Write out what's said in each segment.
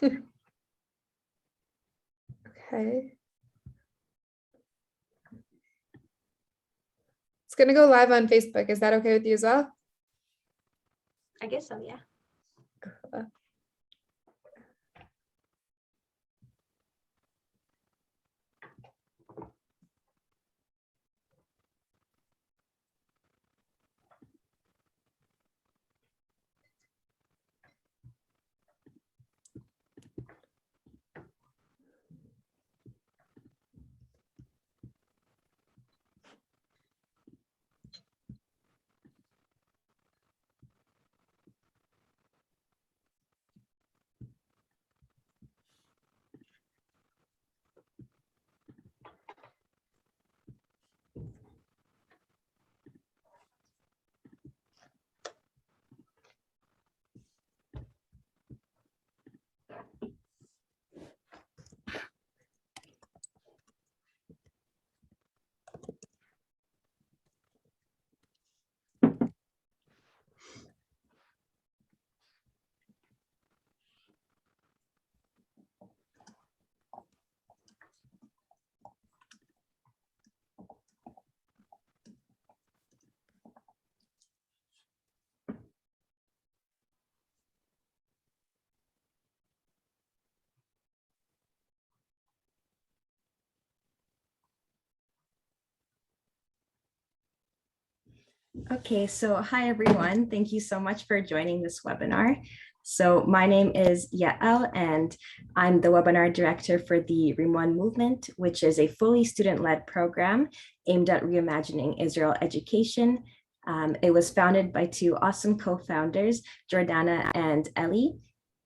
Okay. It's going to go live on Facebook. Is that okay with you as well? I guess so, yeah. Cool. Okay, so hi everyone. Thank you so much for joining this webinar. So my name is Yael and I'm the webinar director for the Rimon Movement, which is a fully student-led program aimed at reimagining Israel education. It was founded by two awesome co-founders, Jordana and Ellie,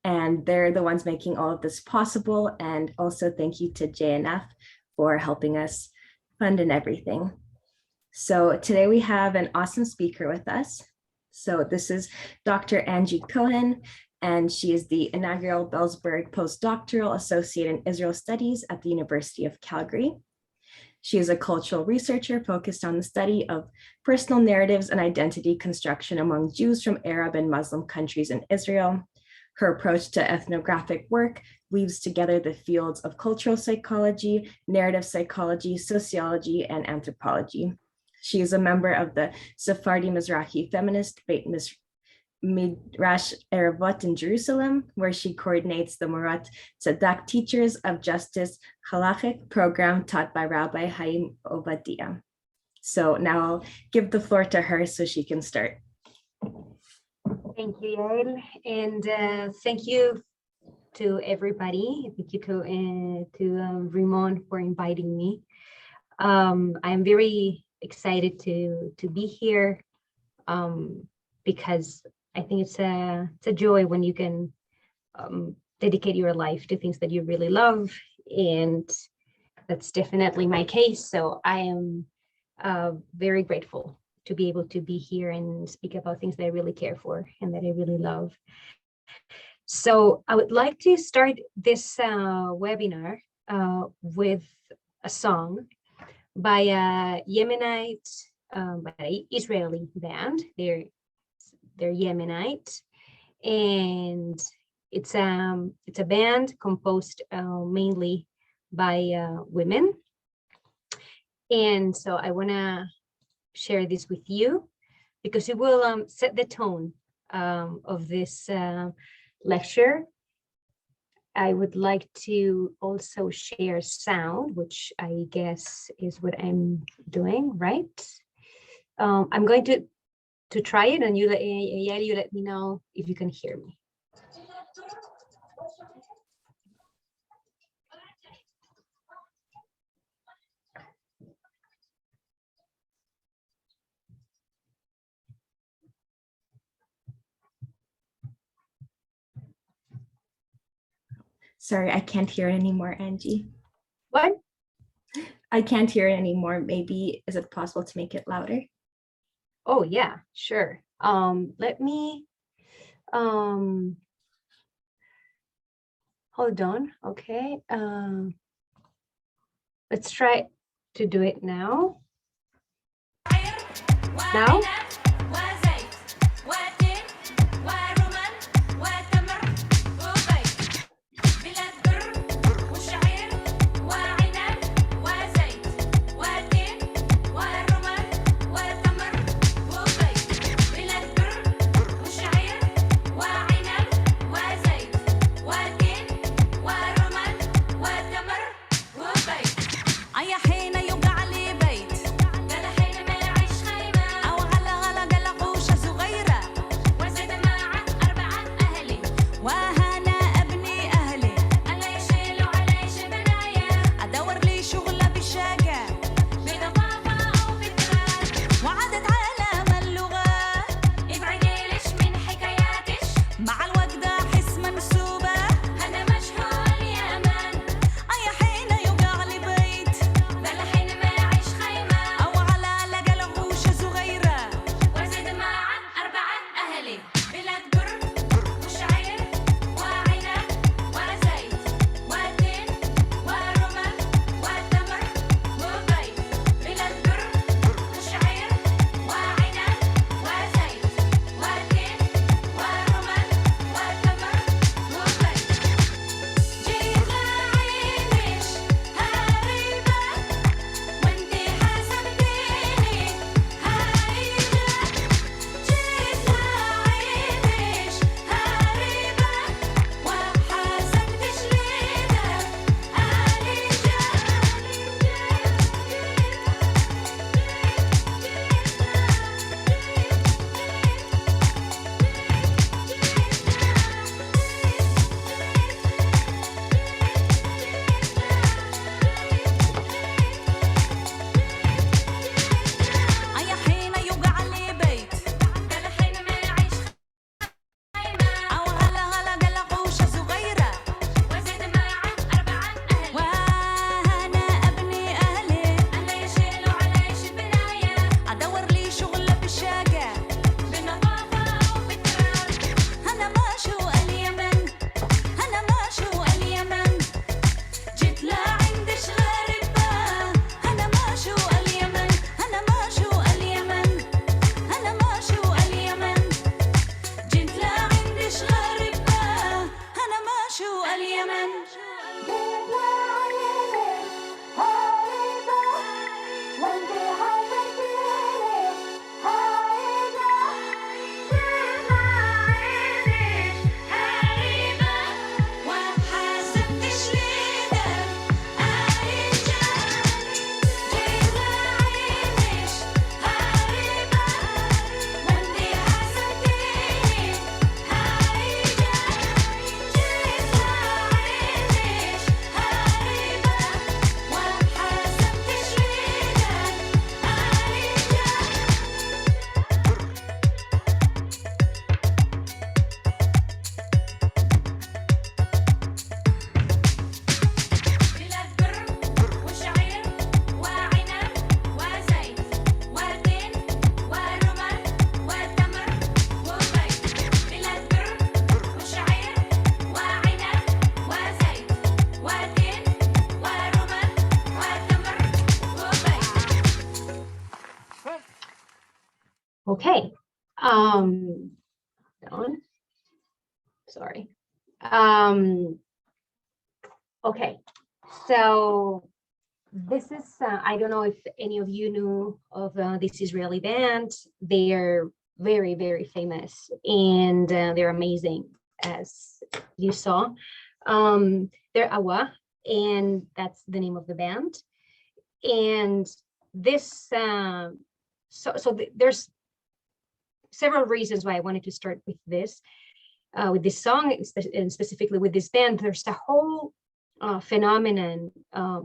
and they're the ones making all of this possible. And also thank you to JNF for helping us fund and everything. So today we have an awesome speaker with us. So this is Dr. Angie Cohen, and she is the inaugural Bellsberg Postdoctoral Associate in Israel Studies at the University of Calgary. She is a cultural researcher focused on the study of personal narratives and identity construction among Jews from Arab and Muslim countries in Israel. Her approach to ethnographic work weaves together the fields of cultural psychology, narrative psychology, sociology, and anthropology. She is a member of the Sephardi Mizrahi feminist Beit Midrash Erevot in Jerusalem, where she coordinates the Murat Tzedek Teachers of Justice Halachic program taught by Rabbi Haim Obadiah. So now I'll give the floor to her so she can start. Thank you, Yael, and thank you to everybody. Thank you to Rimon for inviting me. I'm very excited to be here because I think it's a joy when you can dedicate your life to things that you really love, and that's definitely my case. So I am very grateful to be able to be here and speak about things that I really care for and that I really love. So I would like to start this webinar with a song by a Yemenite, by Israeli band. They're Yemenite, and it's a band composed mainly by women. And so I want to share this with you because it will set the tone of this lecture. I would like to also share sound, which I guess is what I'm doing, right? I'm going to try it, and you let me know if you can hear me. Sorry, I can't hear it anymore, Angie. What? I can't hear it anymore. Maybe, is it possible to make it louder? Oh yeah, sure. Let me hold on. Okay. Let's try to do it now. Now? شو اليمن Okay. Down. Sorry. Okay. So this is, I don't know if any of you knew of this Israeli band. They're very, very famous and they're amazing, as you saw. They're Awa, and that's the name of the band. And this, there's several reasons why I wanted to start with this song, and specifically with this band. There's a whole phenomenon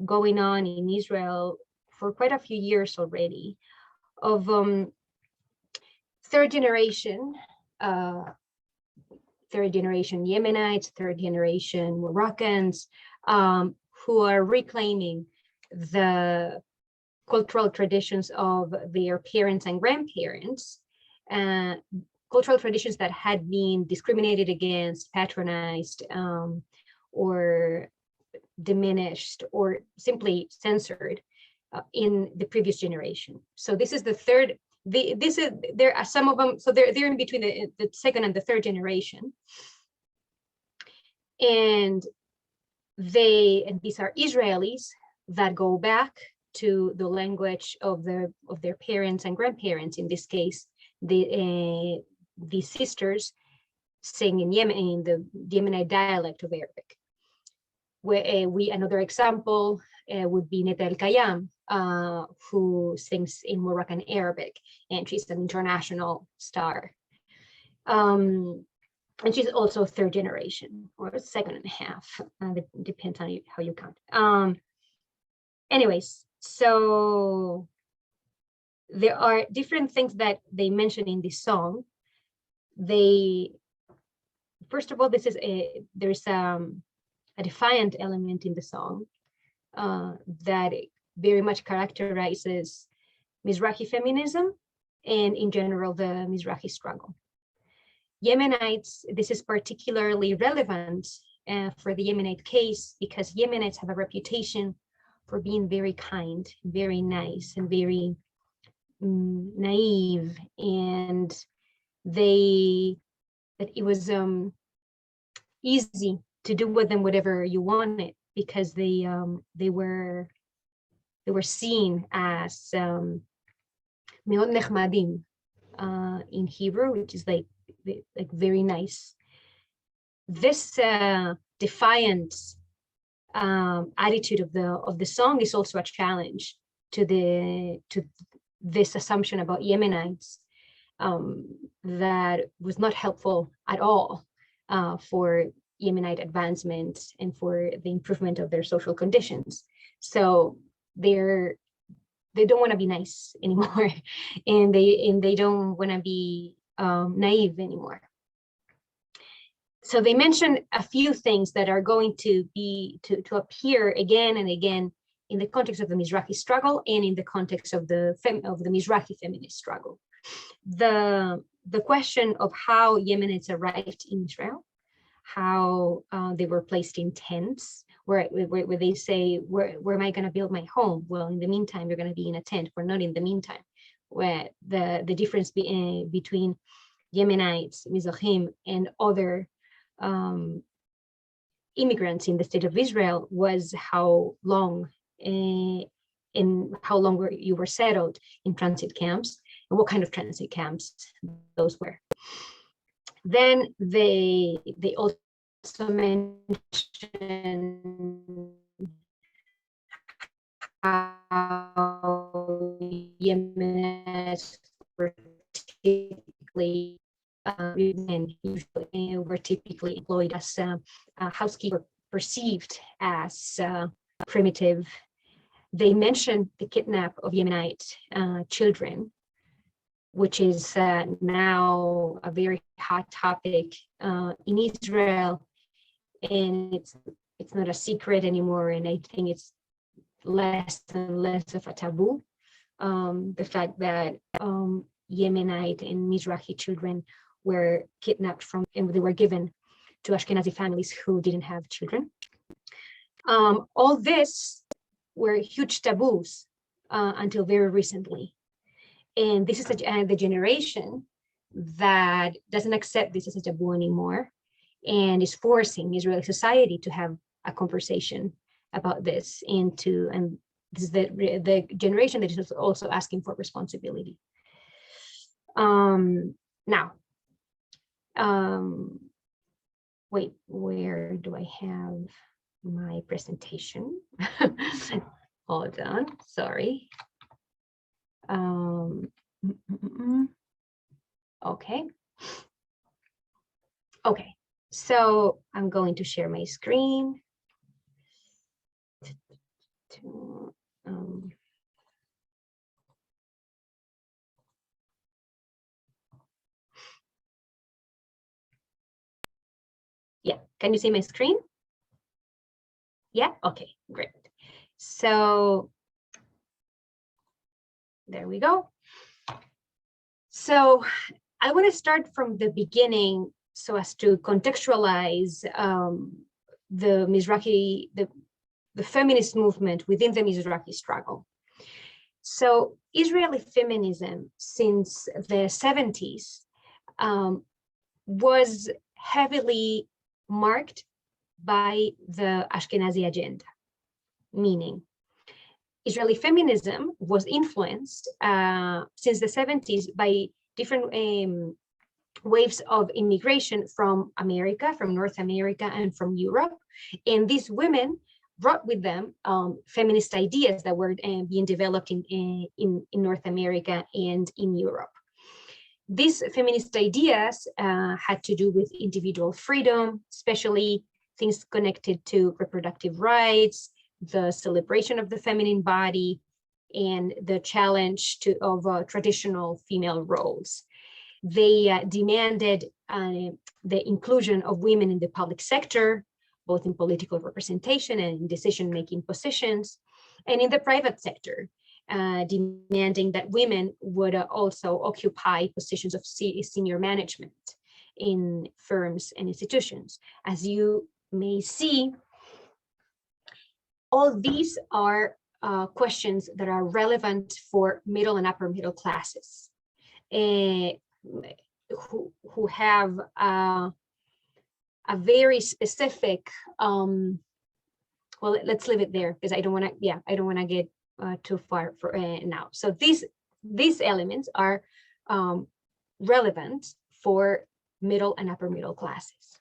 going on in Israel for quite a few years already of third generation Yemenites, third generation Moroccans, who are reclaiming the cultural traditions of their parents and grandparents, cultural traditions that had been discriminated against, patronized, or diminished, or simply censored in the previous generation. So this is the third. There are some of them. So they're in between the second and the third generation, and these are Israelis that go back to the language of their parents and grandparents. In this case, these sisters sing in the Yemenite dialect of Arabic. Another example would be Neta El Kayam, who sings in Moroccan Arabic, and she's an international star. And she's also third generation, or second and a half. Depends on how you count. Anyways, so there are different things that they mention in this song. First of all, there's a defiant element in the song that very much characterizes Mizrahi feminism and in general the Mizrahi struggle. Yemenites, this is particularly relevant for the Yemenite case because Yemenites have a reputation for being very kind, very nice, and very naive, and that it was easy to do with them whatever you wanted because they were seen as meod nechmadim in Hebrew, which is like very nice. This defiant attitude of the song is also a challenge to this assumption about Yemenites that was not helpful at all for Yemenite advancement and for the improvement of their social conditions. So they don't want to be nice anymore, and they don't want to be naive anymore. So they mention a few things that are going to appear again and again in the context of the Mizrahi struggle and in the context of the Mizrahi feminist struggle. The question of how Yemenites arrived in Israel, how they were placed in tents, where they say, where am I going to build my home? Well, in the meantime, you're going to be in a tent. We're not in the meantime. Where the difference between Yemenites, Mizrahim, and other immigrants in the state of Israel was how long you were settled in transit camps and what kind of transit camps those were. Then they also mentioned how Yemenis were typically employed as housekeeper, perceived as primitive. They mentioned the kidnap of Yemenite children, which is now a very hot topic in Israel, and it's not a secret anymore. And I think it's less and less of a taboo. The fact that Yemenite and Mizrahi children were kidnapped from, and they were given to Ashkenazi families who didn't have children. All this were huge taboos until very recently. And this is the generation that doesn't accept this as a taboo anymore and is forcing Israeli society to have a conversation about this, and this is the generation that is also asking for responsibility. Now, wait, where do I have my presentation? Hold on, sorry. Okay, so I'm going to share my screen. Yeah, can you see my screen? Yeah, okay, great. So there we go. So I want to start from the beginning so as to contextualize the Mizrahi, the feminist movement within the Mizrahi struggle. So Israeli feminism since the 70s was heavily marked by the Ashkenazi agenda, meaning Israeli feminism was influenced since the 70s by different waves of immigration from America, from North America, and from Europe. And these women brought with them feminist ideas that were being developed in North America and in Europe. These feminist ideas had to do with individual freedom, especially things connected to reproductive rights, the celebration of the feminine body, and the challenge of traditional female roles. They demanded the inclusion of women in the public sector, both in political representation and in decision-making positions, and in the private sector, demanding that women would also occupy positions of senior management in firms and institutions. As you may see, all these are questions that are relevant for middle and upper middle classes who have a very specific, well, let's leave it there because I don't want to get too far for now. So these elements are relevant for middle and upper middle classes.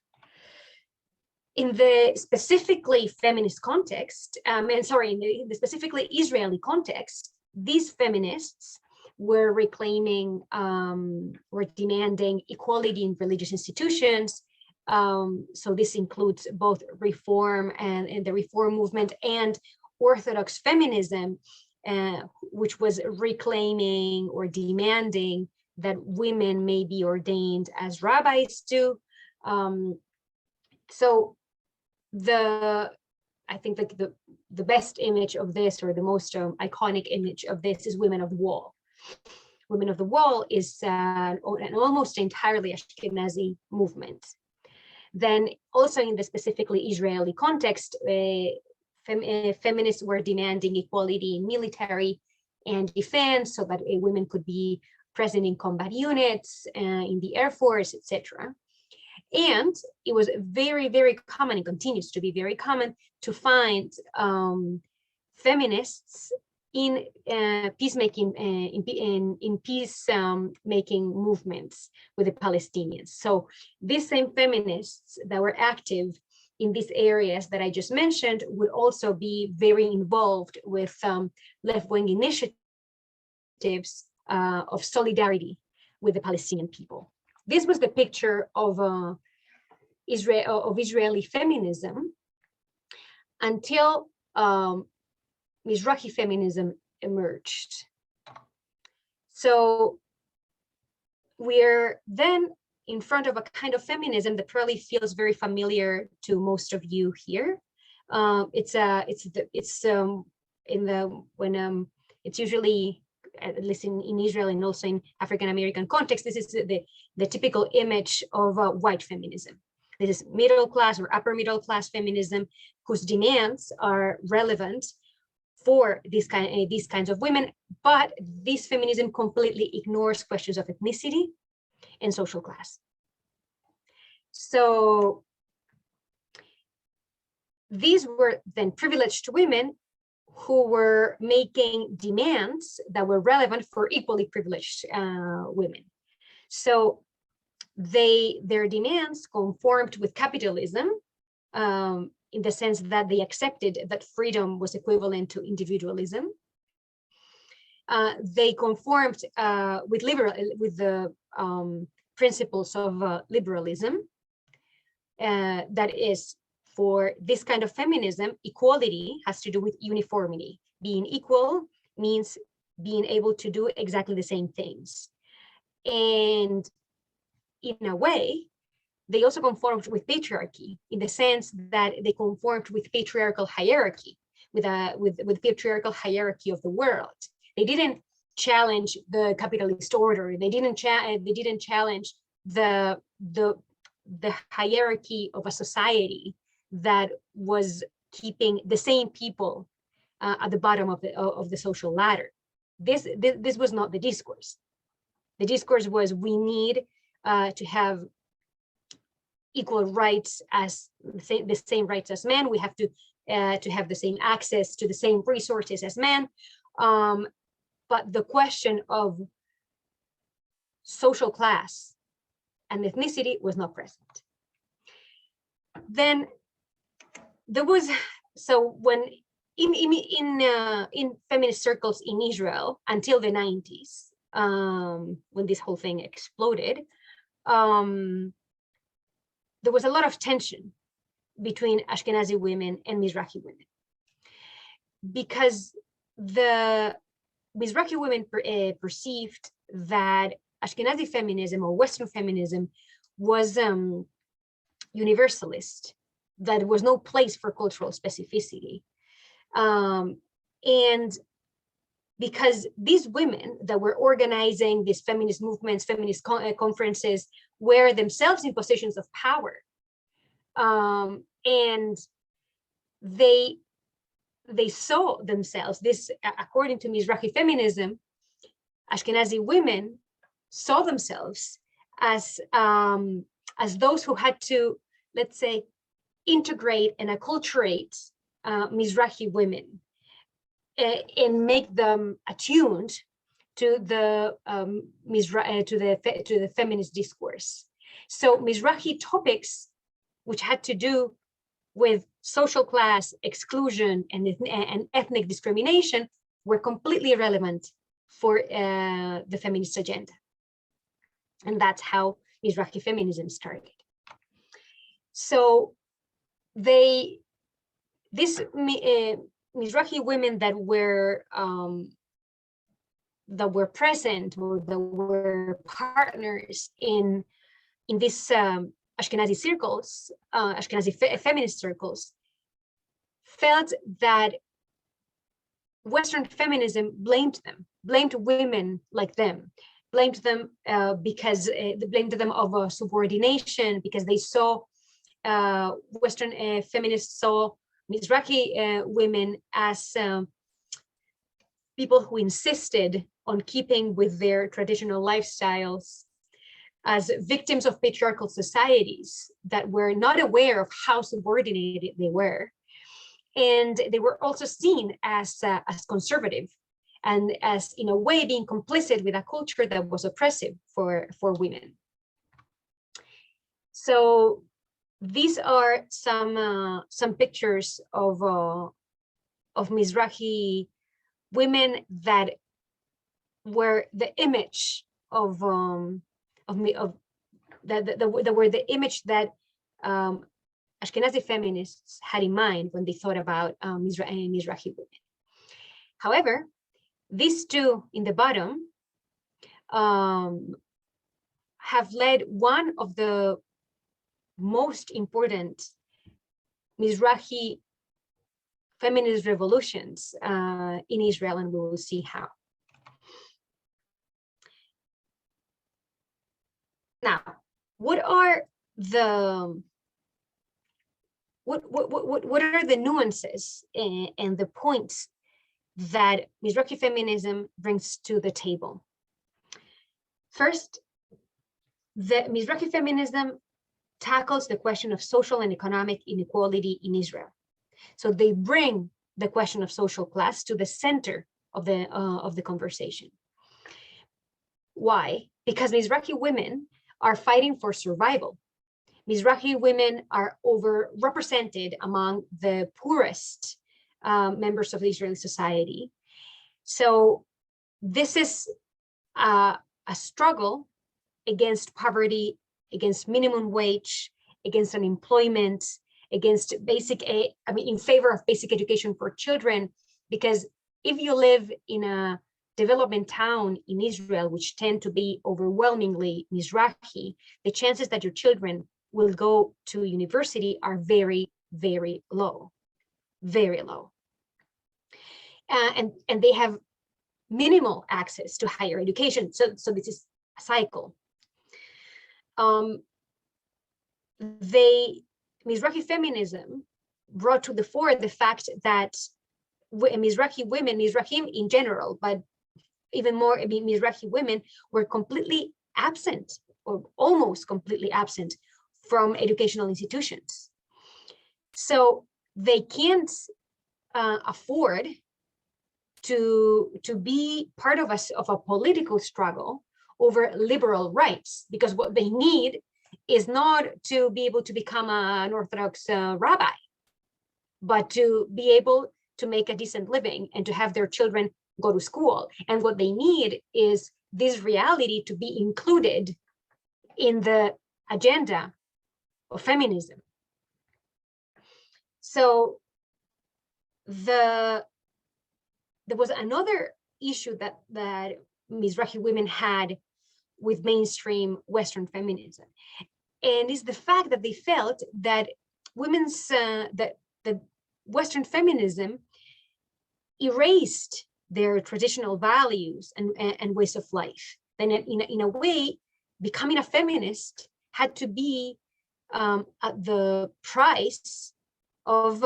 In the specifically feminist context, in the specifically Israeli context, these feminists were reclaiming, were demanding equality in religious institutions. So this includes both reform and the reform movement and Orthodox feminism, which was reclaiming or demanding that women may be ordained as rabbis too. So I think like the best image of this, or the most iconic image of this, is Women of the Wall. Women of the Wall is an almost entirely Ashkenazi movement. Then also in the specifically Israeli context, feminists were demanding equality in military and defense so that women could be present in combat units, in the Air Force, etc. And it was very, very common, and continues to be very common, to find feminists in peacemaking, in peace making movements with the Palestinians. So these same feminists that were active in these areas that I just mentioned would also be very involved with left-wing initiatives of solidarity with the Palestinian people. This was the picture of Israeli feminism until Mizrahi feminism emerged. So we're then in front of a kind of feminism that probably feels very familiar to most of you here. It's usually, at least in Israel and also in African American context, this is the typical image of white feminism. This is middle class or upper middle class feminism, whose demands are relevant for these kinds of women, but this feminism completely ignores questions of ethnicity and social class. So these were then privileged women who were making demands that were relevant for equally privileged women. So their demands conformed with capitalism, in the sense that they accepted that freedom was equivalent to individualism. They conformed with the principles of liberalism. That is, for this kind of feminism, equality has to do with uniformity. Being equal means being able to do exactly the same things. And in a way, they also conformed with patriarchy, in the sense that they conformed with patriarchal hierarchy, with patriarchal hierarchy of the world. They didn't challenge the capitalist order. They didn't challenge the hierarchy of a society that was keeping the same people at the bottom of the social ladder. This was not the discourse. The discourse was, we need to have equal rights, as the same rights as men. We have to have the same access to the same resources as men. But the question of social class and ethnicity was not present. Then there was, so when in feminist circles in Israel until the 90s, when this whole thing exploded, there was a lot of tension between Ashkenazi women and Mizrahi women, because the Mizrahi women perceived that Ashkenazi feminism or Western feminism was universalist, that there was no place for cultural specificity. And because these women that were organizing these feminist movements, feminist conferences, were themselves in positions of power. And they saw themselves, this, according to Mizrahi feminism, Ashkenazi women saw themselves as those who had to, let's say, integrate and acculturate Mizrahi women and make them attuned to the to the feminist discourse. So Mizrahi topics, which had to do with social class, exclusion, and ethnic discrimination, were completely irrelevant for the feminist agenda. And that's how Mizrahi feminism started. So Mizrahi women that were present, or that were partners in these Ashkenazi circles, Ashkenazi feminist circles, felt that Western feminism blamed them, blamed women like them, blamed them because they blamed them of subordination, because they saw Western feminists saw Mizrahi women as people who insisted on keeping with their traditional lifestyles, as victims of patriarchal societies that were not aware of how subordinated they were. And they were also seen as conservative and as, in a way, being complicit with a culture that was oppressive for women. So these are some pictures of Mizrahi women that were the image of that were the image that Ashkenazi feminists had in mind when they thought about Mizrahi women. However, these two in the bottom have led one of the most important Mizrahi feminist revolutions in Israel, and we will see how. Now, what are the nuances and the points that Mizrahi feminism brings to the table? First, the Mizrahi feminism tackles the question of social and economic inequality in Israel. So they bring the question of social class to the center of the conversation. Why? Because Mizrahi women are fighting for survival. Mizrahi women are overrepresented among the poorest members of the Israeli society. So this is a struggle against poverty, against minimum wage, against unemployment, against in favor of basic education for children. Because if you live in a development town in Israel, which tend to be overwhelmingly Mizrahi, the chances that your children will go to university are very, very low, very low. And they have minimal access to higher education. So this is a cycle. Mizrahi feminism brought to the fore the fact that Mizrahi women, Mizrahim in general, but even more, Mizrahi women were completely absent, or almost completely absent, from educational institutions. So they can't afford to be part of a political struggle over liberal rights, because what they need is not to be able to become an Orthodox rabbi, but to be able to make a decent living and to have their children go to school. And what they need is this reality to be included in the agenda of feminism. So there was another issue that Mizrahi women had with mainstream Western feminism, and is the fact that they felt that that Western feminism erased their traditional values and ways of life. Then in a way, becoming a feminist had to be at the price of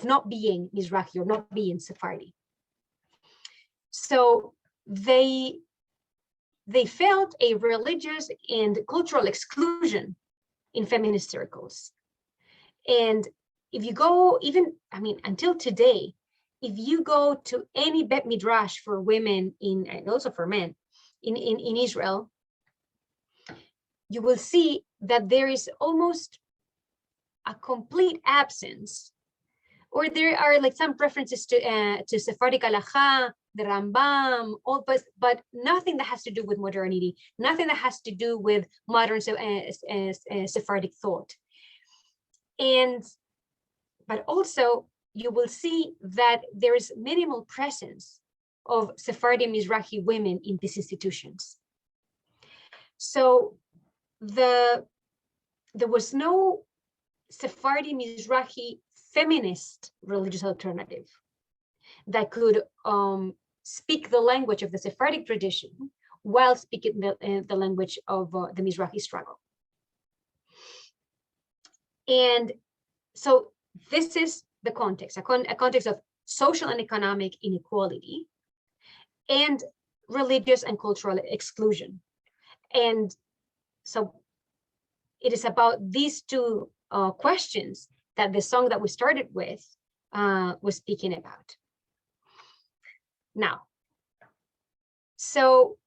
not being Mizrahi or not being Sephardi. So they felt a religious and cultural exclusion in feminist circles. And if you go, until today, if you go to any Bet Midrash for women and also for men in Israel, you will see that there is almost a complete absence, or there are like some references to Sephardic halacha, the Rambam, but nothing that has to do with modernity, nothing that has to do with modern Sephardic thought. But also you will see that there is minimal presence of Sephardi Mizrahi women in these institutions. So there was no Sephardi Mizrahi feminist religious alternative that could speak the language of the Sephardic tradition while speaking the language of the Mizrahi struggle. And so this is the context, a context of social and economic inequality and religious and cultural exclusion. And So it is about these two questions that the song that we started with was speaking about. Now, so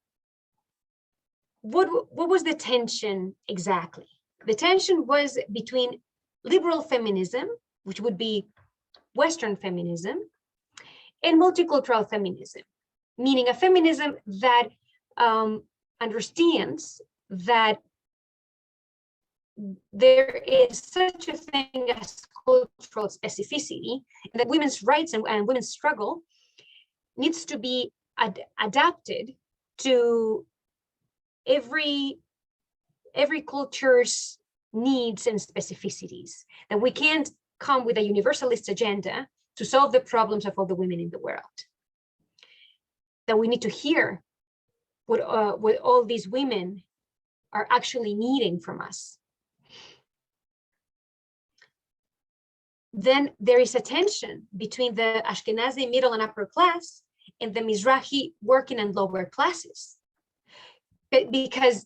what was the tension exactly? The tension was between liberal feminism, which would be Western feminism, and multicultural feminism, meaning a feminism that understands that there is such a thing as cultural specificity, and that women's rights and women's struggle needs to be adapted to every culture's needs and specificities, that we can't come with a universalist agenda to solve the problems of all the women in the world, that we need to hear what all these women are actually needing from us. Then there is a tension between the Ashkenazi middle and upper class and the Mizrahi working and lower classes, because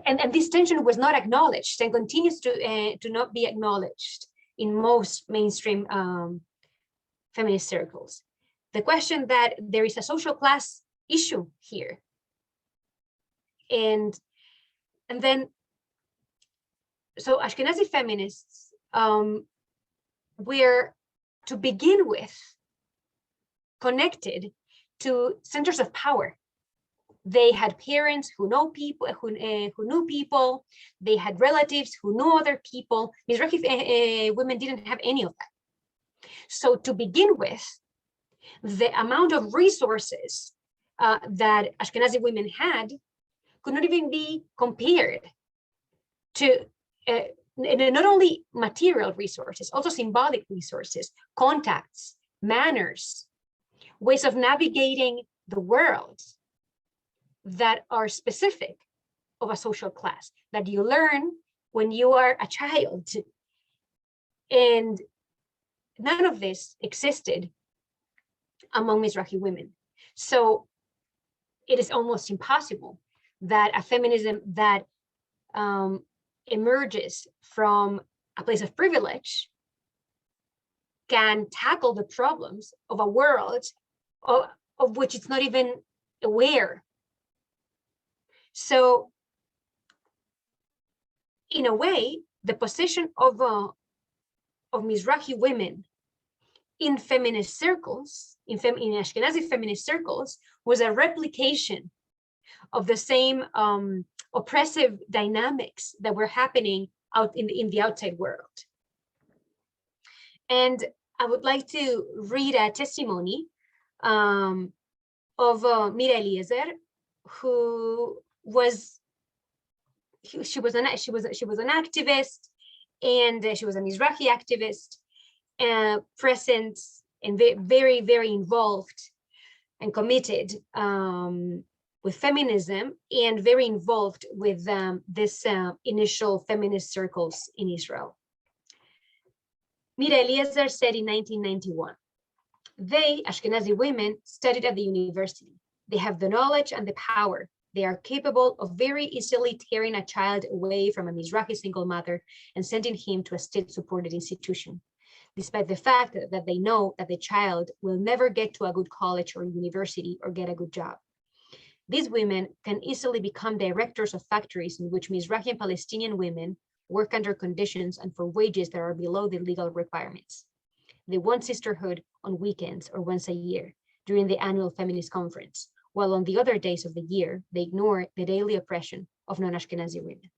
and this tension was not acknowledged and continues to not be acknowledged in most mainstream feminist circles. The question that there is a social class issue here, and then so Ashkenazi feminists were, to begin with, connected to centers of power. They had parents who know people, who knew people. They had relatives who knew other people. Mizrahi women didn't have any of that. So to begin with, the amount of resources that Ashkenazi women had could not even be compared to not only material resources, also symbolic resources, contacts, manners, ways of navigating the world that are specific of a social class, that you learn when you are a child. And none of this existed among Mizrahi women. So it is almost impossible that a feminism that emerges from a place of privilege can tackle the problems of a world of which it's not even aware. So in a way, the position of Mizrahi women in feminist circles, in Ashkenazi feminist circles, was a replication of the same oppressive dynamics that were happening out in the outside world. And I would like to read a testimony of Mira Eliezer, who was an activist, and she was a Mizrahi activist, present and very, very involved and committed with feminism, and very involved with this initial feminist circles in Israel. Mira Eliezer said in 1991, they, Ashkenazi women, studied at the university. They have the knowledge and the power. They are capable of very easily tearing a child away from a Mizrahi single mother and sending him to a state-supported institution, despite the fact that they know that the child will never get to a good college or university or get a good job. These women can easily become directors of factories in which Mizrahi and Palestinian women work under conditions and for wages that are below the legal requirements. They want sisterhood on weekends or once a year during the annual feminist conference, while on the other days of the year, they ignore the daily oppression of non-Ashkenazi women.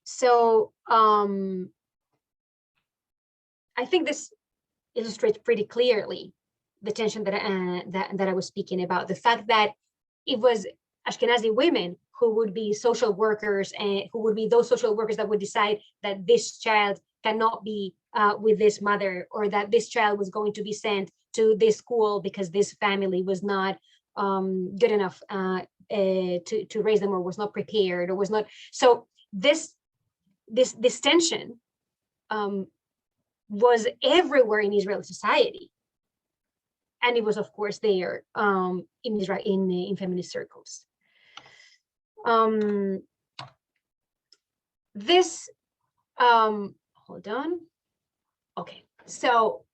So I think this illustrates pretty clearly the tension that I was speaking about, the fact that it was Ashkenazi women who would be social workers, and who would be those social workers that would decide that this child cannot be with this mother, or that this child was going to be sent to this school because this family was not good enough to raise them, or was not prepared, or was not. So this tension was everywhere in Israeli society, and it was, of course, there in Israel in feminist circles. Um, this, hold on. Okay, so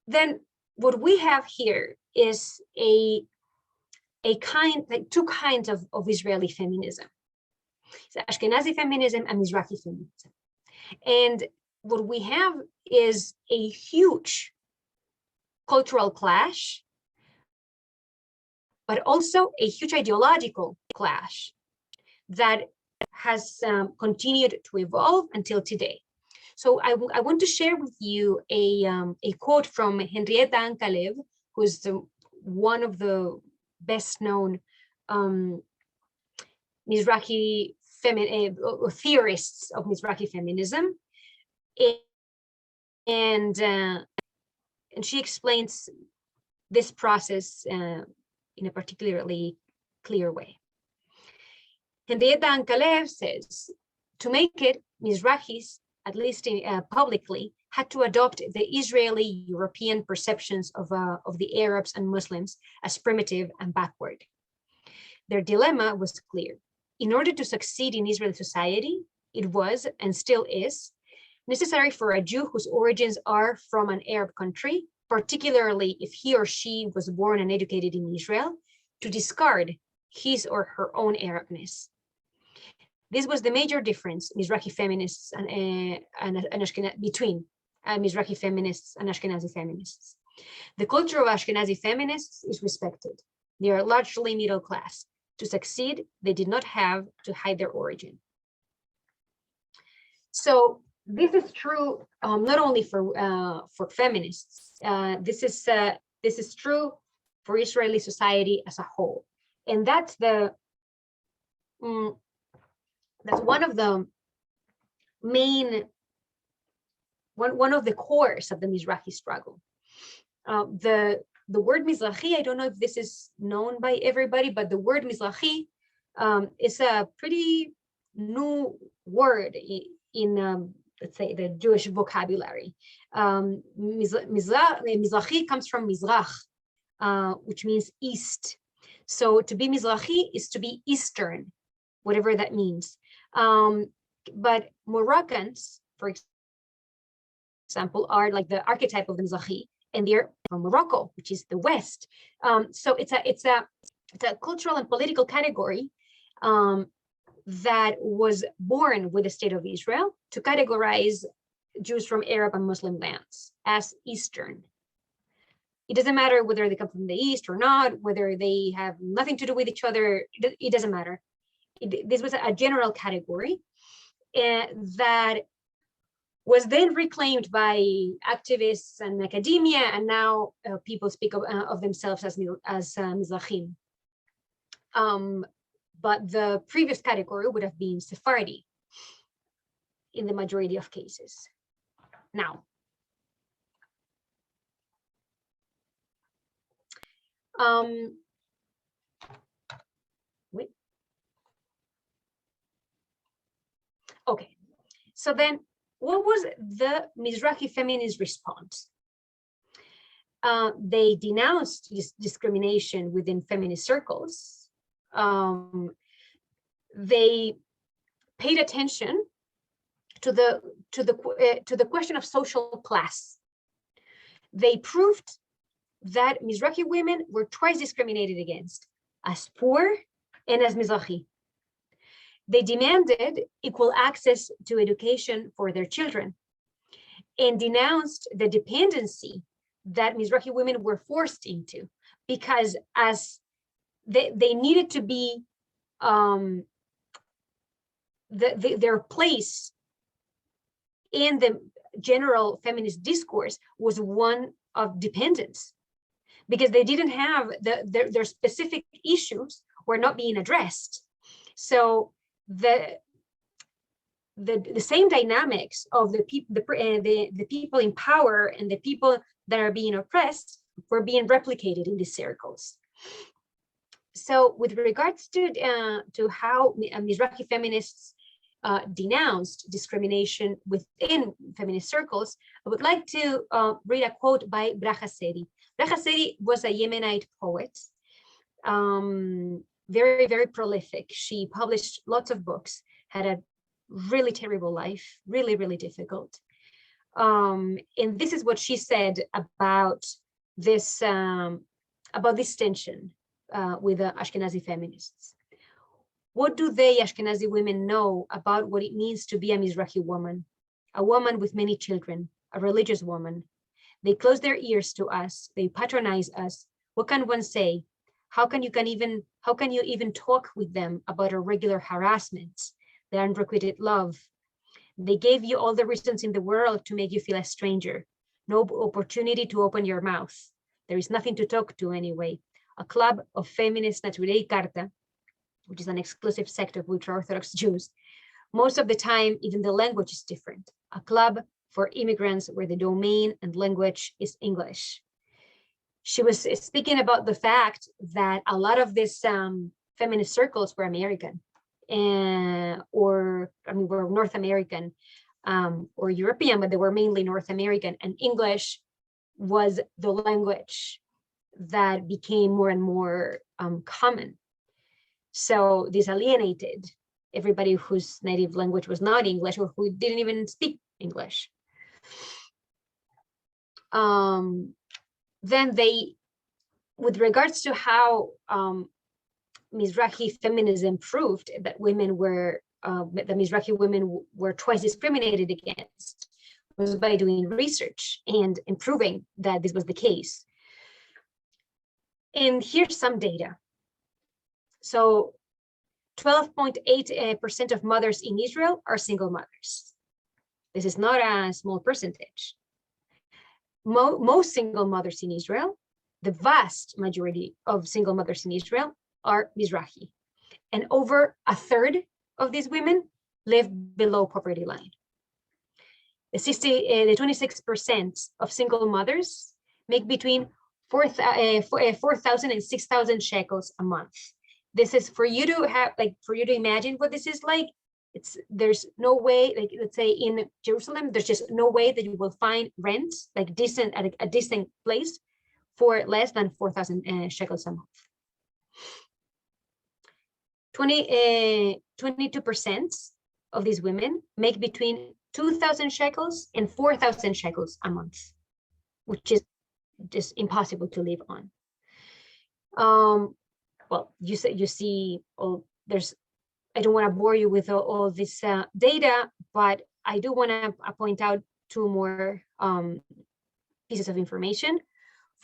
then what we have here is like two kinds of Israeli feminism. So Ashkenazi feminism and Mizrahi feminism. And what we have is a huge cultural clash, but also a huge ideological clash that has continued to evolve until today. So I want to share with you a quote from Henrietta Ankalev, who's one of the best known Mizrahi theorists of Mizrahi feminism. And she explains this process in a particularly clear way. Henrietta Ankalev says, to make it, Mizrahis, at least publicly, had to adopt the Israeli European perceptions of the Arabs and Muslims as primitive and backward. Their dilemma was clear. In order to succeed in Israeli society, it was, and still is, necessary for a Jew whose origins are from an Arab country, particularly if he or she was born and educated in Israel, to discard his or her own Arabness. This was the major difference Mizrahi feminists between Mizrahi feminists and Ashkenazi feminists. The culture of Ashkenazi feminists is respected. They are largely middle class. To succeed, they did not have to hide their origin. So this is true not only for feminists. This is true for Israeli society as a whole, and that's one of the main one of the cores of the Mizrahi struggle. The word Mizrahi, I don't know if this is known by everybody, but the word Mizrahi is a pretty new word in let's say the Jewish vocabulary. Mizrahi comes from Mizrach, which means east. So to be Mizrahi is to be Eastern, whatever that means. But Moroccans, for example, are like the archetype of the Mizrahi, and they're from Morocco, which is the West. So it's a cultural and political category that was born with the state of Israel to categorize Jews from Arab and Muslim lands as Eastern. It doesn't matter whether they come from the East or not, whether they have nothing to do with each other, it doesn't matter. This was a general category that was then reclaimed by activists and academia, and now people speak of themselves as Mizrahim. But the previous category would have been Sephardi in the majority of cases. Now, wait. Okay, so then what was the Mizrahi feminist response? They denounced this discrimination within feminist circles. They paid attention to the question of social class. They proved that Mizrahi women were twice discriminated against, as poor and as Mizrahi. They demanded equal access to education for their children and denounced the dependency that Mizrahi women were forced into, because as they needed to be their place in the general feminist discourse was one of dependence, because they didn't have their specific issues were not being addressed. So the same dynamics of the people in power and the people that are being oppressed were being replicated in these circles. So with regards to how Mizrahi feminists denounced discrimination within feminist circles, I would like to read a quote by Bracha Seri. Bracha Seri was a Yemenite poet very, very prolific. She published lots of books, had a really terrible life, really, really difficult. And this is what she said about this tension with the Ashkenazi feminists. What do they, Ashkenazi women, know about what it means to be a Mizrahi woman, a woman with many children, a religious woman? They close their ears to us. They patronize us. What can one say? How can you even talk with them about our regular harassments, the unrequited love? They gave you all the reasons in the world to make you feel a stranger. No opportunity to open your mouth. There is nothing to talk to anyway. A club of feminist Naturei Carta, which is an exclusive sect of ultra-Orthodox Jews. Most of the time, even the language is different. A club for immigrants where the domain and language is English. She was speaking about the fact that a lot of these feminist circles were American, were North American or European, but they were mainly North American, and English was the language that became more and more common. So this alienated everybody whose native language was not English or who didn't even speak English. Then they, with regards to how Mizrahi feminism proved that women were, the Mizrahi women were twice discriminated against, was by doing research and improving that this was the case. And here's some data. So 12.8% of mothers in Israel are single mothers. This is not a small percentage. Most single mothers in Israel, the vast majority of single mothers in Israel are Mizrahi. And over a third of these women live below poverty line. The 26% of single mothers make between 4,000 and 6,000 shekels a month. This is for you to have, for you to imagine what this is like. There's no way, let's say in Jerusalem, there's just no way that you will find rent, decent at a decent place for less than 4,000 shekels a month. 22% of these women make between 2,000 shekels and 4,000 shekels a month, which is just impossible to live on. Well, you see, I don't want to bore you with all this data, but I do want to point out two more pieces of information.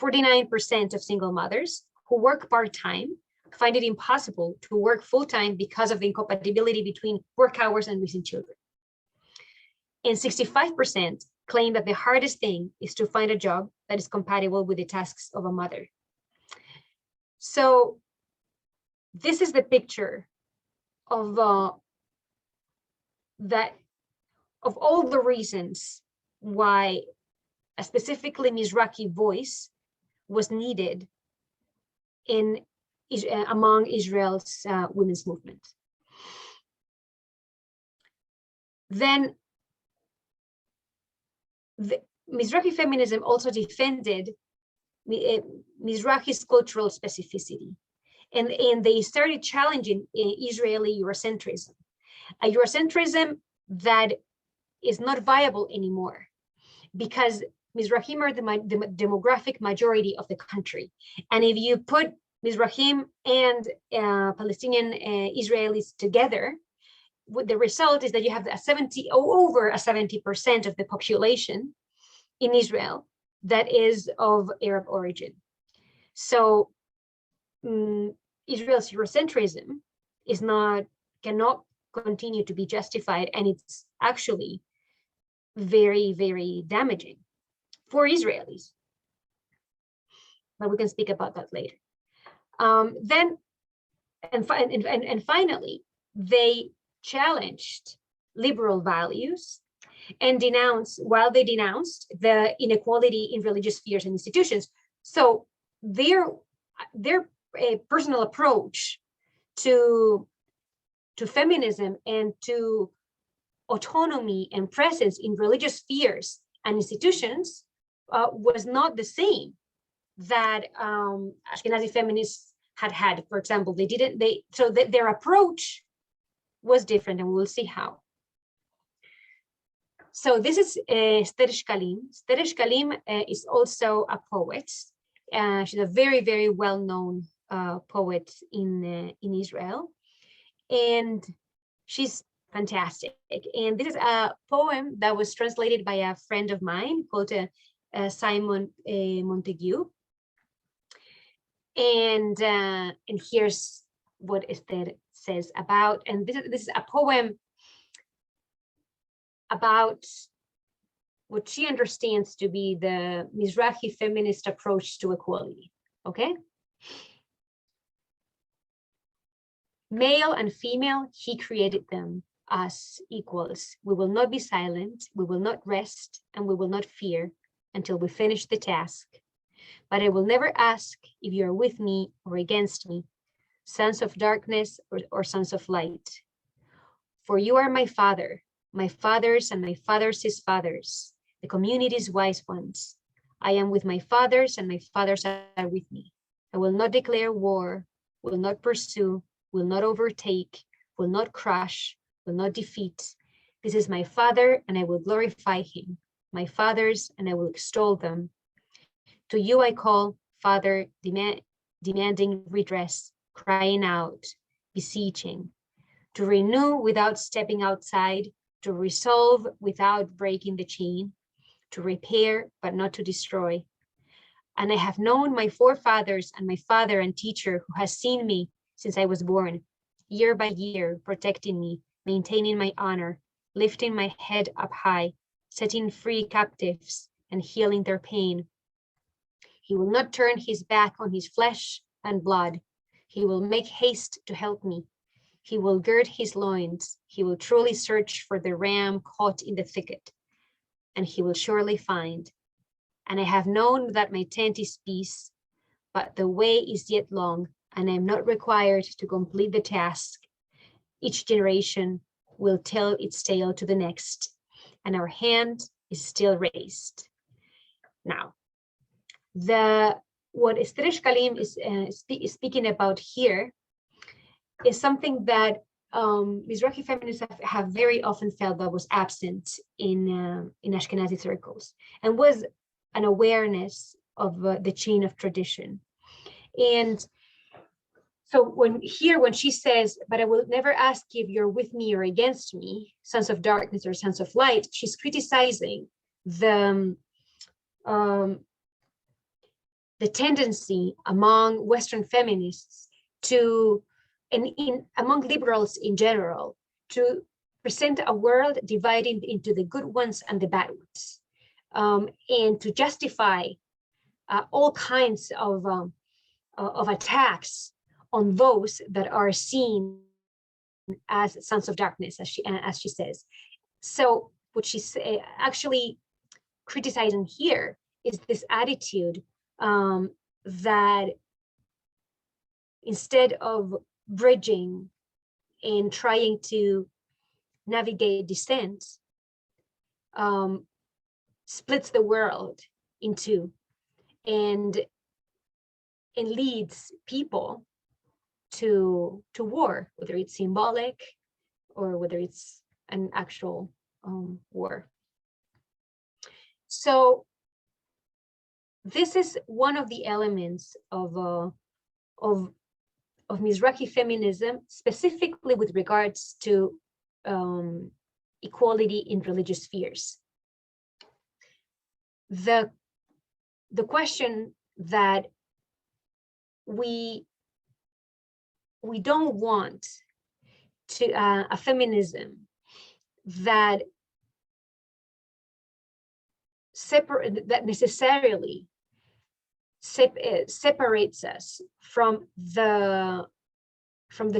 49% of single mothers who work part-time find it impossible to work full-time because of the incompatibility between work hours and raising children. And 65% claim that the hardest thing is to find a job that is compatible with the tasks of a mother. So this is the picture of all the reasons why a specifically Mizrahi voice was needed among Israel's women's movement. Then the Mizrahi feminism also defended Mizrahi's cultural specificity. And they started challenging Israeli Eurocentrism, a Eurocentrism that is not viable anymore because Mizrahim are the demographic majority of the country. And if you put Mizrahim and Palestinian Israelis together, the result is that you have over 70% of the population in Israel that is of Arab origin. So Israel's Eurocentrism cannot continue to be justified, and it's actually very, very damaging for Israelis. But we can speak about that later. Finally, they challenged liberal values and denounced the inequality in religious spheres and institutions. So their personal approach to feminism and to autonomy and presence in religious spheres and institutions was not the same that Ashkenazi feminists had. For example, their approach was different, and we'll see how. So this is Esther Shkalim. Esther Shkalim is also a poet. She's a very, very well-known poet in Israel, and she's fantastic. And this is a poem that was translated by a friend of mine called Simon Montague. And here's what Esther says about, and this is a poem about what she understands to be the Mizrahi feminist approach to equality, okay? Male and female, he created them as equals. We will not be silent, we will not rest, and we will not fear until we finish the task. But I will never ask if you are with me or against me, sons of darkness or sons of light. For you are my father, my fathers and my fathers' fathers, the community's wise ones. I am with my fathers and my fathers are with me. I will not declare war, will not pursue, will not overtake, will not crush, will not defeat. This is my father and I will glorify him, my fathers and I will extol them. To you I call, Father, demanding redress, crying out, beseeching, to renew without stepping outside, to resolve without breaking the chain, to repair but not to destroy. And I have known my forefathers and my father and teacher who has seen me since I was born, year by year, protecting me, maintaining my honor, lifting my head up high, setting free captives and healing their pain. He will not turn his back on his flesh and blood. He will make haste to help me. He will gird his loins. He will truly search for the ram caught in the thicket, and he will surely find. And I have known that my tent is peace, but the way is yet long, and I am not required to complete the task. Each generation will tell its tale to the next, and our hand is still raised. Now, what Esther Shkalim is speaking about here is something that Mizrahi feminists have very often felt that was absent in Ashkenazi circles, and was an awareness of the chain of tradition. And so when she says, but I will never ask if you're with me or against me, sons of darkness or sons of light, she's criticizing the tendency among Western feminists to, and among liberals in general, to present a world divided into the good ones and the bad ones, and to justify all kinds of attacks on those that are seen as sons of darkness, as she says. So what she's actually criticizing here is this attitude that instead of bridging and trying to navigate dissent, splits the world in two and leads people to war, whether it's symbolic or whether it's an actual war. So this is one of the elements of Mizrahi feminism, specifically with regards to equality in religious spheres. The question that we don't want to a feminism that necessarily separates us from the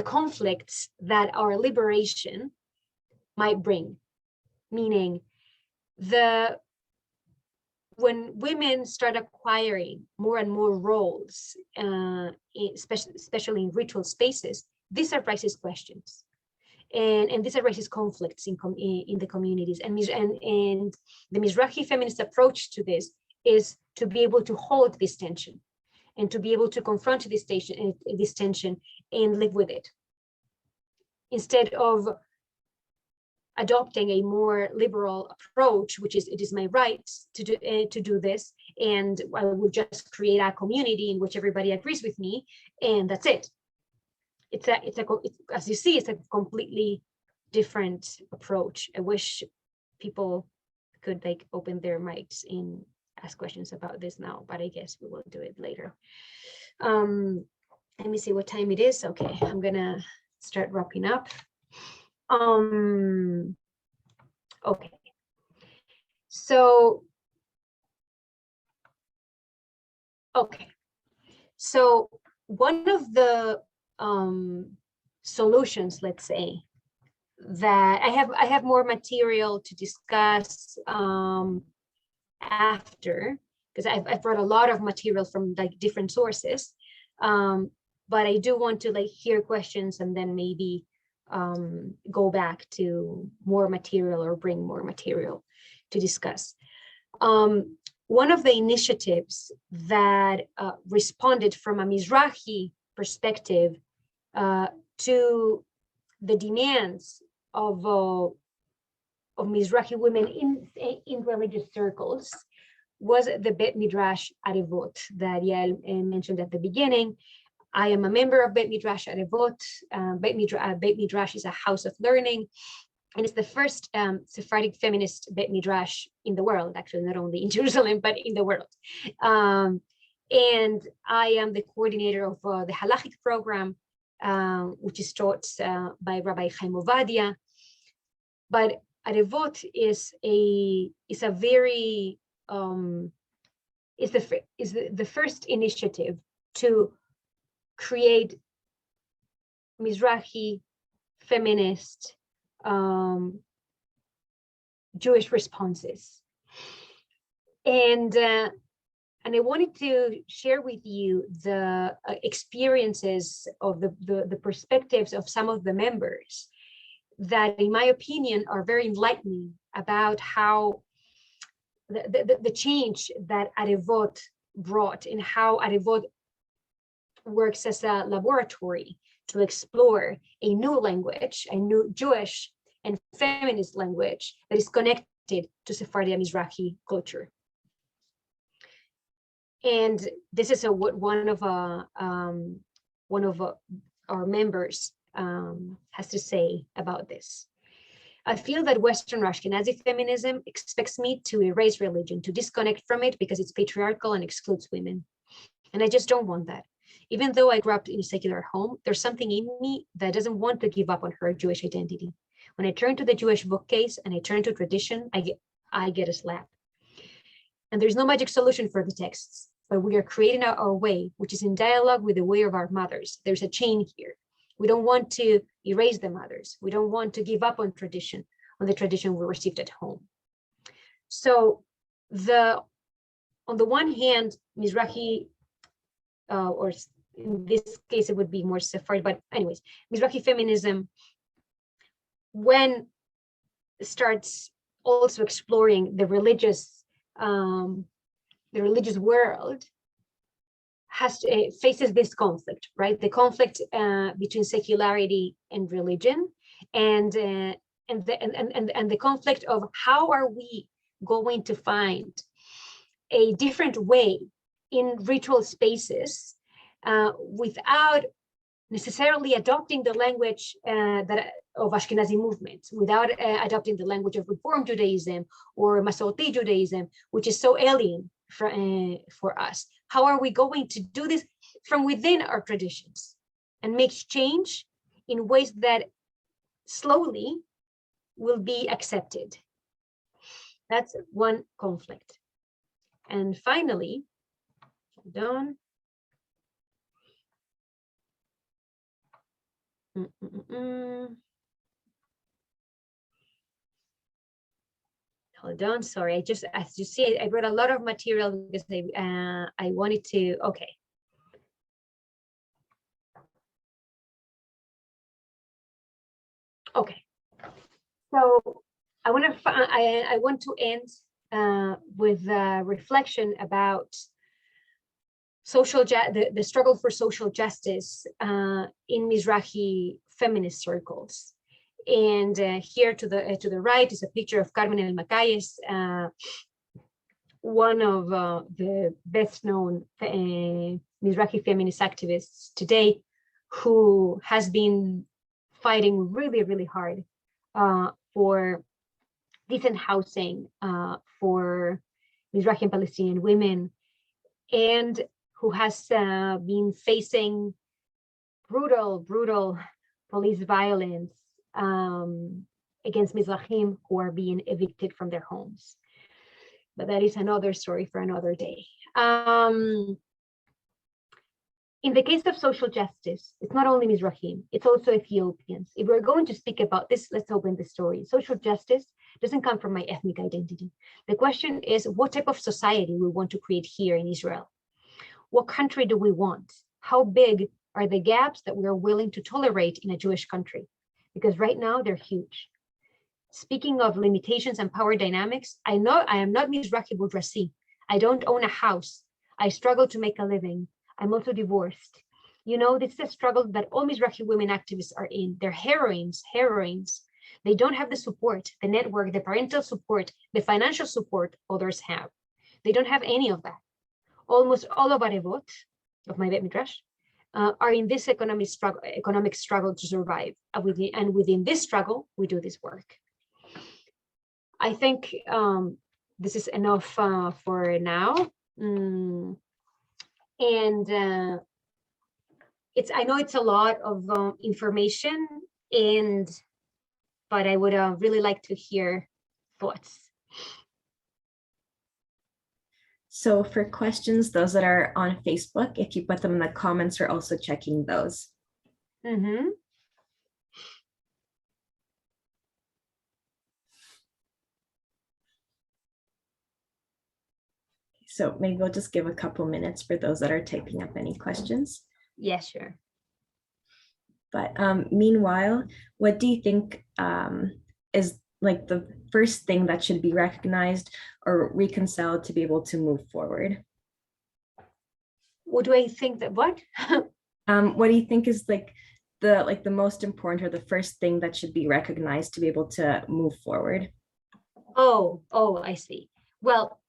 conflicts that our liberation might bring. Meaning, when women start acquiring more and more roles, especially in ritual spaces, this raises questions, and this raises conflicts in the communities. And the Mizrahi feminist approach to this is to be able to hold this tension and to be able to confront this tension and live with it, instead of adopting a more liberal approach, which is it is my right to do this, and I will just create a community in which everybody agrees with me, and that's it. It's as you see, it's a completely different approach. I wish people could like open their mics and ask questions about this now, but I guess we will do it later. Let me see what time it is. Okay, I'm gonna start wrapping up. Okay, so one of the solutions, let's say, that I have more material to discuss after, because I've brought a lot of material from like different sources, but I do want to like hear questions and then maybe go back to more material or bring more material to discuss. One of the initiatives that responded from a Mizrahi perspective to the demands of Mizrahi women in religious circles was the Bet Midrash Arevot that Yael mentioned at the beginning. I am a member of Bet Midrash Arevot. Bet Midrash is a house of learning, and it's the first Sephardic feminist Bet Midrash in the world, actually, not only in Jerusalem, but in the world. And I am the coordinator of the halachic program, which is taught by Rabbi Chaim Ovadia. But Arevot is the first initiative to create Mizrahi feminist Jewish responses, and I wanted to share with you the experiences of the perspectives of some of the members that, in my opinion, are very enlightening about how the change that Arevot brought and how Arevot works as a laboratory to explore a new language, a new Jewish and feminist language that is connected to Sephardi Mizrahi culture. And this is what one of our members has to say about this. I feel that Western Ashkenazi feminism expects me to erase religion, to disconnect from it because it's patriarchal and excludes women. And I just don't want that. Even though I grew up in a secular home, there's something in me that doesn't want to give up on her Jewish identity. When I turn to the Jewish bookcase and I turn to tradition, I get a slap. And there's no magic solution for the texts, but we are creating our way, which is in dialogue with the way of our mothers. There's a chain here. We don't want to erase the mothers. We don't want to give up on the tradition we received at home. So on the one hand, Mizrahi, or in this case, it would be more Sephardi, but anyways, Mizrahi feminism, when it starts also exploring the religious world, faces this conflict, right? The conflict between secularity and religion, and the conflict of how are we going to find a different way in ritual spaces without necessarily adopting the language of Ashkenazi movements, without adopting the language of Reform Judaism or Masorti Judaism, which is so alien for us. How are we going to do this from within our traditions and make change in ways that slowly will be accepted? That's one conflict. And finally, hold on. Hold on, sorry. As you see, I brought a lot of material because I wanted to, okay. Okay, so I want to end with a reflection about the struggle for social justice in Mizrahi feminist circles. And here to the right is a picture of Carmen El Macayes, one of the best known Mizrahi feminist activists today, who has been fighting really, really hard for decent housing for Mizrahi and Palestinian women, and who has been facing brutal police violence against Mizrahim who are being evicted from their homes. But that is another story for another day. In the case of social justice, it's not only Mizrahim, it's also Ethiopians. If we're going to speak about this, let's open the story. Social justice doesn't come from my ethnic identity. The question is, what type of society we want to create here in Israel? What country do we want? How big are the gaps that we're willing to tolerate in a Jewish country? Because right now they're huge. Speaking of limitations and power dynamics, I know I am not Mizrahi bourgeoisie. I don't own a house. I struggle to make a living. I'm also divorced. You know, this is a struggle that all Mizrahi women activists are in. They're heroines. They don't have the support, the network, the parental support, the financial support others have. They don't have any of that. Almost all of Arevot, of my Bet Midrash, are in this economic struggle to survive. And within this struggle, we do this work. I think this is enough for now. And I know it's a lot of information, but I would really like to hear thoughts. So for questions, those that are on Facebook, if you put them in the comments, we're also checking those. Mm-hmm. So maybe we'll just give a couple minutes for those that are typing up any questions. Yeah, sure. But meanwhile, what do you think is like the first thing that should be recognized or reconciled to be able to move forward? What do I think that what? What do you think is the most important or the first thing that should be recognized to be able to move forward? Oh, I see. Well,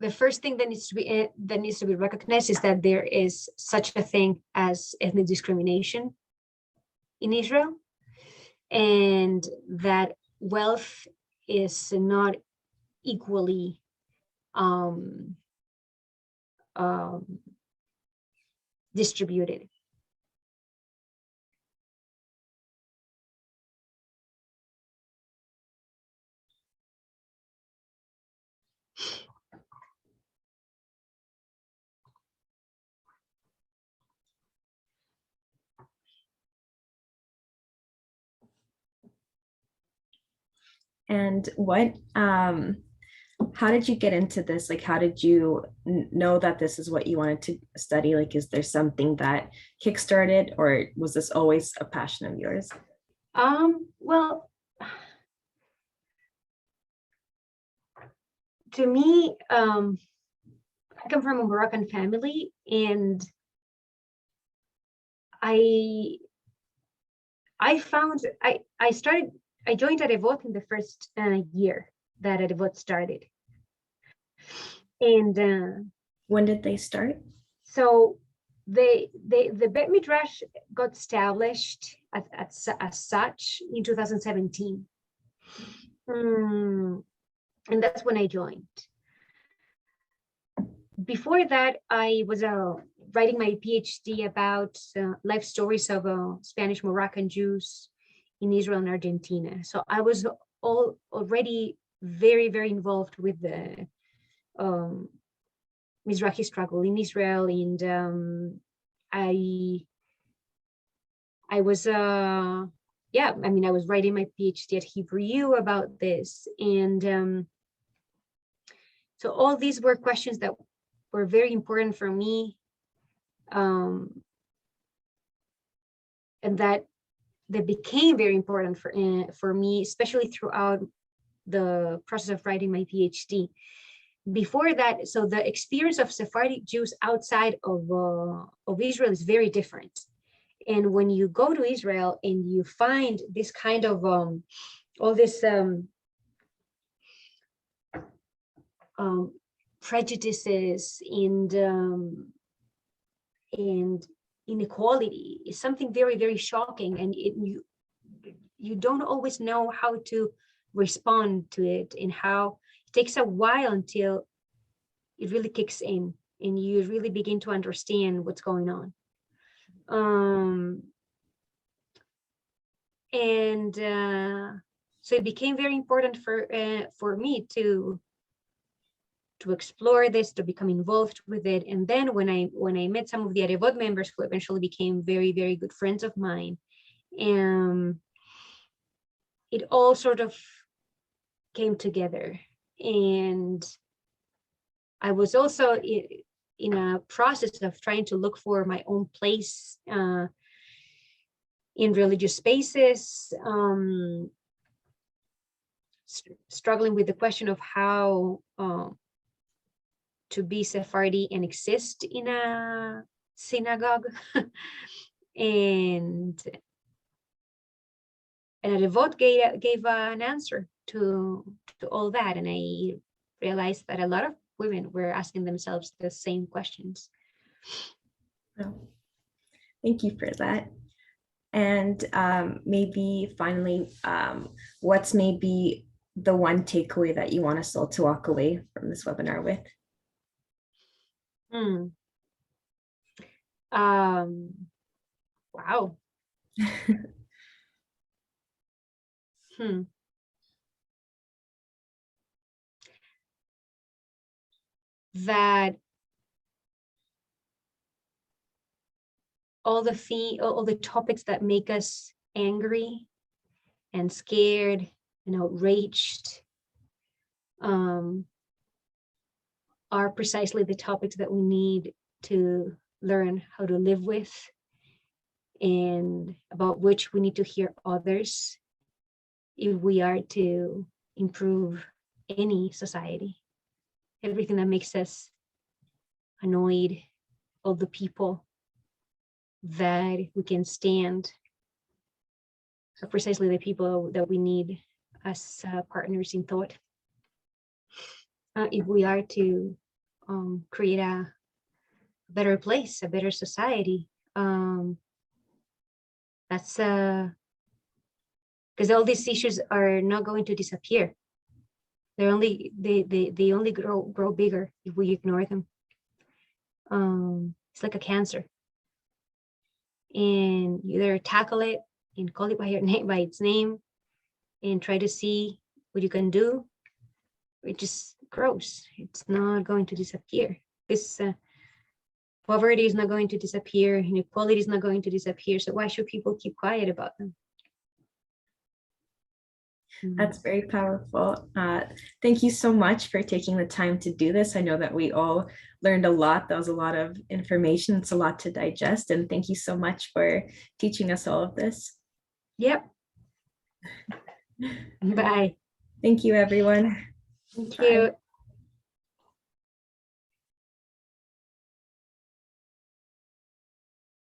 the first thing that needs to be recognized is that there is such a thing as ethnic discrimination in Israel, and that wealth is not equally distributed. And how did you get into this? Like, how did you know that this is what you wanted to study? Like, is there something that kickstarted, or was this always a passion of yours? Well, to me, I come from a Moroccan family, and I joined Arevot in the first year that Arevot started. And when did they start? So the Bet Midrash got established as such in 2017. And that's when I joined. Before that, I was writing my PhD about life stories of Spanish Moroccan Jews in Israel and Argentina. So I was already very, very involved with the Mizrahi struggle in Israel, and I was I was writing my PhD at Hebrew U about this, and so all these were questions that were very important for me, and that became very important for me, especially throughout the process of writing my PhD. before that, so the experience of Sephardic Jews outside of Israel is very different. And when you go to Israel and you find this kind of all this prejudices and inequality, is something very, very shocking, and you don't always know how to respond to it, and how it takes a while until it really kicks in and you really begin to understand what's going on. So it became very important for me to explore this, to become involved with it. And then when I met some of the Arevot members who eventually became very, very good friends of mine, it all sort of came together. And I was also in a process of trying to look for my own place in religious spaces, struggling with the question of how to be Sephardi and exist in a synagogue. and Revot gave an answer to all that. And I realized that a lot of women were asking themselves the same questions. Oh, thank you for that. And maybe finally, what's maybe the one takeaway that you want us all to walk away from this webinar with? Wow. That all the topics that make us angry and scared and outraged are precisely the topics that we need to learn how to live with, and about which we need to hear others if we are to improve any society. Everything that makes us annoyed, all the people that we can stand, are precisely the people that we need as partners in thought. If we are to create a better place, a better society, that's because all these issues are not going to disappear. They only grow bigger if we ignore them. It's like a cancer, and you either tackle it and call it by its name, and try to see what you can do. It just grows. It's not going to disappear. This poverty is not going to disappear. Inequality is not going to disappear. So why should people keep quiet about them? That's very powerful. Thank you so much for taking the time to do this. I know that we all learned a lot. That was a lot of information. It's a lot to digest. And thank you so much for teaching us all of this. Yep. Bye. Thank you, everyone. Thank Bye. you.